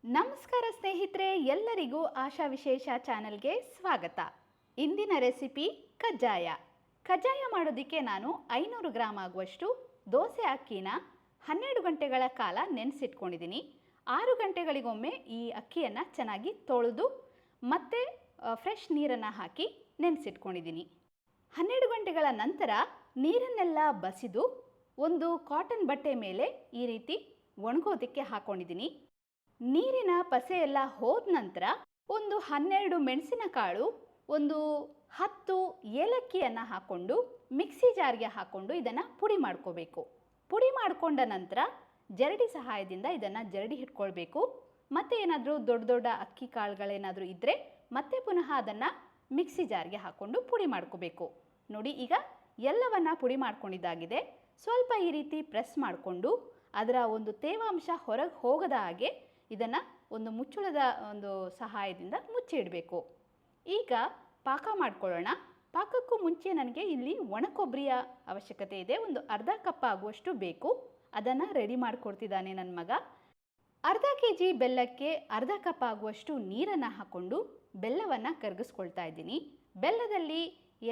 ನಮಸ್ಕಾರ ಸ್ನೇಹಿತರೆ, ಎಲ್ಲರಿಗೂ ಆಶಾ ವಿಶೇಷ ಚಾನೆಲ್ಗೆ ಸ್ವಾಗತ. ಇಂದಿನ ರೆಸಿಪಿ ಕಜ್ಜಾಯ. ಕಜ್ಜಾಯ ಮಾಡೋದಕ್ಕೆ ನಾನು 500 ಗ್ರಾಮ್ ಆಗುವಷ್ಟು ದೋಸೆ ಅಕ್ಕಿನ 12 ಗಂಟೆಗಳ ಕಾಲ ನೆನೆಸಿಟ್ಕೊಂಡಿದ್ದೀನಿ. 6 ಗಂಟೆಗಳಿಗೊಮ್ಮೆ ಈ ಅಕ್ಕಿಯನ್ನು ಚೆನ್ನಾಗಿ ತೊಳೆದು ಮತ್ತೆ ಫ್ರೆಶ್ ನೀರನ್ನು ಹಾಕಿ ನೆನೆಸಿಟ್ಕೊಂಡಿದ್ದೀನಿ. 12 ಗಂಟೆಗಳ ನಂತರ ನೀರನ್ನೆಲ್ಲ ಬಸಿದು ಒಂದು ಕಾಟನ್ ಬಟ್ಟೆ ಮೇಲೆ ಈ ರೀತಿ ಒಣಗೋದಕ್ಕೆ ಹಾಕ್ಕೊಂಡಿದ್ದೀನಿ. ನೀರಿನ ಪಸೆ ಎಲ್ಲ ಹೋದ ನಂತರ ಒಂದು 12 ಮೆಣಸಿನಕಾಳು, ಒಂದು 10 ಏಲಕ್ಕಿಯನ್ನು ಹಾಕ್ಕೊಂಡು ಮಿಕ್ಸಿ ಜಾರ್ಗೆ ಹಾಕ್ಕೊಂಡು ಇದನ್ನು ಪುಡಿ ಮಾಡ್ಕೋಬೇಕು. ಪುಡಿ ಮಾಡಿಕೊಂಡ ನಂತರ ಜರಡಿ ಸಹಾಯದಿಂದ ಇದನ್ನು ಜರಡಿ ಇಟ್ಕೊಳ್ಬೇಕು. ಮತ್ತೆ ಏನಾದರೂ ದೊಡ್ಡ ದೊಡ್ಡ ಅಕ್ಕಿ ಕಾಳುಗಳೇನಾದರೂ ಇದ್ದರೆ ಮತ್ತೆ ಪುನಃ ಅದನ್ನು ಮಿಕ್ಸಿ ಜಾರ್ಗೆ ಹಾಕ್ಕೊಂಡು ಪುಡಿ ಮಾಡ್ಕೋಬೇಕು. ನೋಡಿ, ಈಗ ಎಲ್ಲವನ್ನು ಪುಡಿ ಮಾಡ್ಕೊಂಡಿದ್ದಾಗಿದೆ. ಸ್ವಲ್ಪ ಈ ರೀತಿ ಪ್ರೆಸ್ ಮಾಡಿಕೊಂಡು ಅದರ ಒಂದು ತೇವಾಂಶ ಹೊರಗೆ ಹೋಗದ ಹಾಗೆ ಇದನ್ನು ಒಂದು ಮುಚ್ಚಳದ ಒಂದು ಸಹಾಯದಿಂದ ಮುಚ್ಚಿ ಇಡಬೇಕು. ಈಗ ಪಾಕ ಮಾಡ್ಕೊಳ್ಳೋಣ. ಪಾಕಕ್ಕೂ ಮುಂಚೆ ನನಗೆ ಇಲ್ಲಿ ಒಣ ಕೊಬ್ಬರಿಯ ಅವಶ್ಯಕತೆ ಇದೆ. ಒಂದು ಅರ್ಧ ಕಪ್ ಆಗುವಷ್ಟು ಬೇಕು. ಅದನ್ನು ರೆಡಿ ಮಾಡಿಕೊಡ್ತಿದ್ದಾನೆ ನನ್ನ ಮಗ. ಅರ್ಧ kg ಬೆಲ್ಲಕ್ಕೆ ಅರ್ಧ ಕಪ್ ಆಗುವಷ್ಟು ನೀರನ್ನು ಹಾಕ್ಕೊಂಡು ಬೆಲ್ಲವನ್ನು ಕರಗಿಸ್ಕೊಳ್ತಾ ಇದ್ದೀನಿ. ಬೆಲ್ಲದಲ್ಲಿ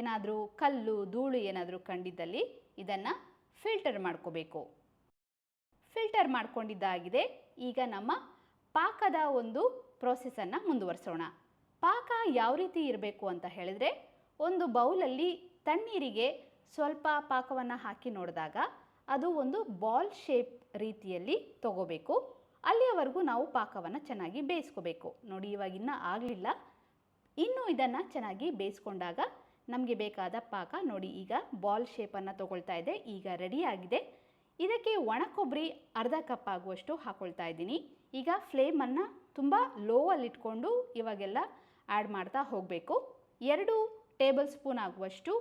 ಏನಾದರೂ ಕಲ್ಲು ಧೂಳು ಏನಾದರೂ ಕಂಡಿದ್ದಲ್ಲಿ ಇದನ್ನು ಫಿಲ್ಟರ್ ಮಾಡ್ಕೋಬೇಕು. ಫಿಲ್ಟರ್ ಮಾಡ್ಕೊಂಡಿದ್ದಾಗಿದೆ. ಈಗ ನಮ್ಮ ಪಾಕದ ಒಂದು ಪ್ರೋಸೆಸನ್ನು ಮುಂದುವರಿಸೋಣ. ಪಾಕ ಯಾವ ರೀತಿ ಇರಬೇಕು ಅಂತ ಹೇಳಿದರೆ, ಒಂದು ಬೌಲಲ್ಲಿ ತಣ್ಣೀರಿಗೆ ಸ್ವಲ್ಪ ಪಾಕವನ್ನು ಹಾಕಿ ನೋಡಿದಾಗ ಅದು ಒಂದು ಬಾಲ್ ಶೇಪ್ ರೀತಿಯಲ್ಲಿ ತಗೋಬೇಕು. ಅಲ್ಲಿಯವರೆಗೂ ನಾವು ಪಾಕವನ್ನು ಚೆನ್ನಾಗಿ ಬೇಯಿಸ್ಕೋಬೇಕು. ನೋಡಿ, ಇವಾಗಿನ್ನ ಆಗಲಿಲ್ಲ. ಇನ್ನೂ ಇದನ್ನು ಚೆನ್ನಾಗಿ ಬೇಯಿಸ್ಕೊಂಡಾಗ ನಮಗೆ ಬೇಕಾದ ಪಾಕ ನೋಡಿ ಈಗ ಬಾಲ್ ಶೇಪನ್ನು ತಗೊಳ್ತಾ ಇದೆ. ಈಗ ರೆಡಿಯಾಗಿದೆ. ಇದಕ್ಕೆ ಒಣ ಕೊಬ್ಬರಿ ಅರ್ಧ ಕಪ್ ಆಗುವಷ್ಟು ಹಾಕ್ಕೊಳ್ತಾ ಇದ್ದೀನಿ. ಈಗ ಫ್ಲೇಮನ್ನು ತುಂಬ ಲೋವಲ್ಲಿಟ್ಕೊಂಡು ಇವಾಗೆಲ್ಲ ಆ್ಯಡ್ ಮಾಡ್ತಾ ಹೋಗಬೇಕು. 2 ಟೇಬಲ್ ಸ್ಪೂನ್ ಆಗುವಷ್ಟು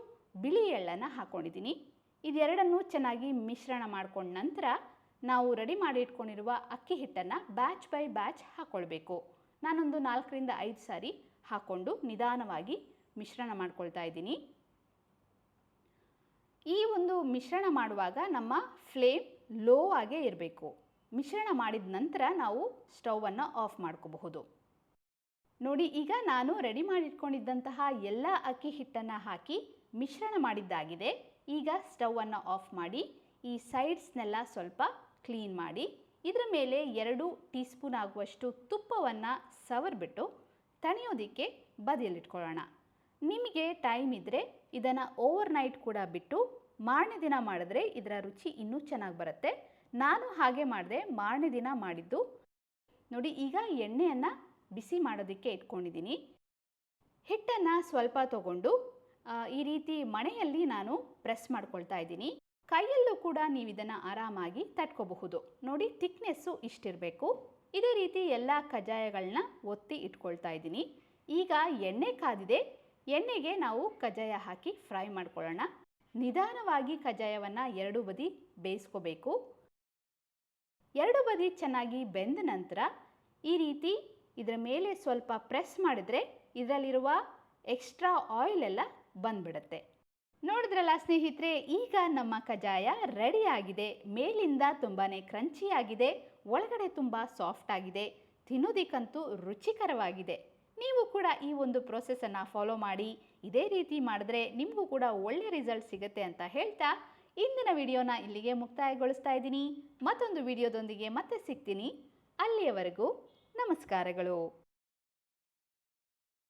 ಬಿಳಿ ಎಳ್ಳನ್ನು ಹಾಕ್ಕೊಂಡಿದ್ದೀನಿ. ಇದೆರಡನ್ನೂ ಚೆನ್ನಾಗಿ ಮಿಶ್ರಣ ಮಾಡ್ಕೊಂಡ ನಂತರ ನಾವು ರೆಡಿ ಮಾಡಿ ಇಟ್ಕೊಂಡಿರುವ ಅಕ್ಕಿ ಹಿಟ್ಟನ್ನು ಬ್ಯಾಚ್ ಬೈ ಬ್ಯಾಚ್ ಹಾಕ್ಕೊಳ್ಬೇಕು. ನಾನೊಂದು 4 ರಿಂದ 5 ಸಾರಿ ಹಾಕ್ಕೊಂಡು ನಿಧಾನವಾಗಿ ಮಿಶ್ರಣ ಮಾಡ್ಕೊಳ್ತಾ ಇದ್ದೀನಿ. ಈ ಒಂದು ಮಿಶ್ರಣ ಮಾಡುವಾಗ ನಮ್ಮ ಫ್ಲೇಮ್ ಲೋ ಆಗೇ ಇರಬೇಕು. ಮಿಶ್ರಣ ಮಾಡಿದ ನಂತರ ನಾವು ಸ್ಟವನ್ನು ಆಫ್ ಮಾಡ್ಕೋಬಹುದು. ನೋಡಿ, ಈಗ ನಾನು ರೆಡಿ ಮಾಡಿಟ್ಕೊಂಡಿದ್ದಂತಹ ಎಲ್ಲ ಅಕ್ಕಿ ಹಿಟ್ಟನ್ನು ಹಾಕಿ ಮಿಶ್ರಣ ಮಾಡಿದ್ದಾಗಿದೆ. ಈಗ ಸ್ಟವನ್ನು ಆಫ್ ಮಾಡಿ ಈ ಸೈಡ್ಸ್ನೆಲ್ಲ ಸ್ವಲ್ಪ ಕ್ಲೀನ್ ಮಾಡಿ ಇದರ ಮೇಲೆ 2 ಟೀ ಸ್ಪೂನ್ ಆಗುವಷ್ಟು ತುಪ್ಪವನ್ನು ಸವರ್ಬಿಟ್ಟು ತಣಿಯೋದಕ್ಕೆ ಬದಿಯಲ್ಲಿಟ್ಕೊಳ್ಳೋಣ. ನಿಮಗೆ ಟೈಮ್ ಇದ್ದರೆ ಇದನ್ನು ಓವರ್ನೈಟ್ ಕೂಡ ಬಿಟ್ಟು ಮಾರನೇ ದಿನ ಮಾಡಿದ್ರೆ ಇದರ ರುಚಿ ಇನ್ನೂ ಚೆನ್ನಾಗಿ ಬರುತ್ತೆ. ನಾನು ಹಾಗೆ ಮಾಡಿದೆ, ಮಾರನೇ ದಿನ ಮಾಡಿದ್ದು. ನೋಡಿ, ಈಗ ಎಣ್ಣೆಯನ್ನು ಬಿಸಿ ಮಾಡೋದಕ್ಕೆ ಇಟ್ಕೊಂಡಿದ್ದೀನಿ. ಹಿಟ್ಟನ್ನು ಸ್ವಲ್ಪ ತಗೊಂಡು ಈ ರೀತಿ ಮಣೆಯಲ್ಲಿ ನಾನು ಪ್ರೆಸ್ ಮಾಡ್ಕೊಳ್ತಾ ಇದ್ದೀನಿ. ಕೈಯಲ್ಲೂ ಕೂಡ ನೀವು ಇದನ್ನು ಆರಾಮಾಗಿ ತಟ್ಕೋಬಹುದು. ನೋಡಿ, ಥಿಕ್ನೆಸ್ಸು ಇಷ್ಟಿರಬೇಕು. ಇದೇ ರೀತಿ ಎಲ್ಲ ಕಜ್ಜಾಯಗಳನ್ನ ಒತ್ತಿ ಇಟ್ಕೊಳ್ತಾ ಇದ್ದೀನಿ. ಈಗ ಎಣ್ಣೆ ಕಾದಿದೆ. ಎಣ್ಣೆಗೆ ನಾವು ಕಜ್ಜಾಯ ಹಾಕಿ ಫ್ರೈ ಮಾಡ್ಕೊಳ್ಳೋಣ. ನಿಧಾನವಾಗಿ ಕಜ್ಜಾಯವನ್ನು 2 ಬದಿ ಬೇಯಿಸ್ಕೋಬೇಕು. 2 ಬದಿ ಚೆನ್ನಾಗಿ ಬೆಂದ ನಂತರ ಈ ರೀತಿ ಇದರ ಮೇಲೆ ಸ್ವಲ್ಪ ಪ್ರೆಸ್ ಮಾಡಿದರೆ ಇದರಲ್ಲಿರುವ ಎಕ್ಸ್ಟ್ರಾ ಆಯಿಲ್ ಎಲ್ಲ ಬಂದ್ಬಿಡುತ್ತೆ. ನೋಡಿದ್ರಲ್ಲ ಸ್ನೇಹಿತರೆ, ಈಗ ನಮ್ಮ ಕಜ್ಜಾಯ ರೆಡಿಯಾಗಿದೆ. ಮೇಲಿಂದ ತುಂಬಾ ಕ್ರಂಚಿಯಾಗಿದೆ, ಒಳಗಡೆ ತುಂಬ ಸಾಫ್ಟ್ ಆಗಿದೆ. ತಿನ್ನೋದಕ್ಕಂತೂ ರುಚಿಕರವಾಗಿದೆ. ನೀವು ಕೂಡ ಈ ಒಂದು ಪ್ರೋಸೆಸನ್ನು ಫಾಲೋ ಮಾಡಿ ಇದೇ ರೀತಿ ಮಾಡಿದ್ರೆ ನಿಮಗೂ ಕೂಡ ಒಳ್ಳೆ ರಿಸಲ್ಟ್ ಸಿಗುತ್ತೆ ಅಂತ ಹೇಳ್ತಾ ಇಂದಿನ ವಿಡಿಯೋನ ಇಲ್ಲಿಗೆ ಮುಕ್ತಾಯಗೊಳಿಸ್ತಾ ಇದ್ದೀನಿ. ಮತ್ತೊಂದು ವಿಡಿಯೋದೊಂದಿಗೆ ಮತ್ತೆ ಸಿಗ್ತೀನಿ. ಅಲ್ಲಿಯವರೆಗೂ ನಮಸ್ಕಾರಗಳು.